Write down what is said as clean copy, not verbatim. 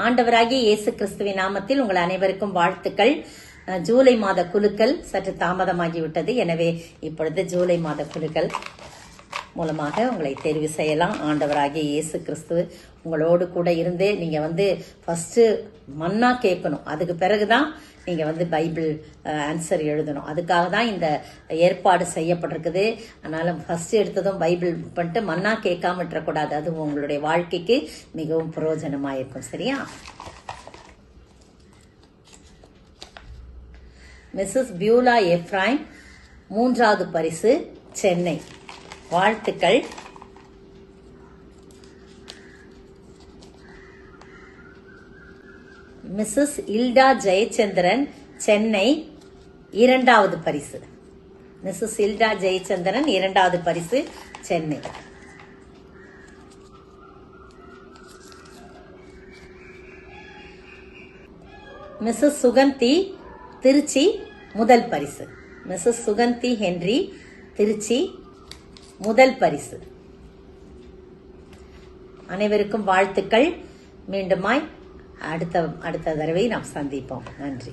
ஆண்டவராகிய இயேசு கிறிஸ்துவின் நாமத்தில் உங்கள் அனைவருக்கும் வாழ்த்துக்கள். ஜூலை மாத குலுக்கள் சற்று தாமதமாகிவிட்டது. எனவே இப்பொழுது ஜூலை மாத குலுக்கள் மூலமாக உங்களை தெரிவு செய்யலாம். ஆண்டவராகிய இயேசு கிறிஸ்து உங்களோடு கூட இருந்து நீங்க ஃபர்ஸ்ட் மன்னா கேட்கணும். அதுக்கு பிறகுதான் நீங்க பைபிள் ஆன்சர் எழுதணும். அதுக்காக தான் இந்த ஏற்பாடு செய்யப்பட்டிருக்குது. அதனால ஃபர்ஸ்ட் எடுத்ததும் பைபிள் பண்ணிட்டு மன்னா கேட்காம விட்டுறக்கூடாது. அது உங்களுடைய வாழ்க்கைக்கு மிகவும் பிரயோஜனமா இருக்கும். சரியா? மிஸ்ஸஸ் பியூலா எப்ராயிம் 3வது பரிசு, சென்னை. வாழ்த்துக்கள். மிஸ்ஸஸ் இல்டா ஜெயச்சந்திரன், சென்னை, 2வது பரிசு. மிஸ்ஸஸ் இல்டா ஜெயச்சந்திரன் 2வது பரிசு, சென்னை. மிஸ்ஸஸ் சுகந்தி, திருச்சி, முதல் பரிசு. மிஸ்ஸஸ் சுகந்தி ஹென்றி, திருச்சி, முதல் பரிசு. அனைவருக்கும் வாழ்த்துக்கள். மீண்டுமாய் அடுத்த தடவை நாம் சந்திப்போம். நன்றி.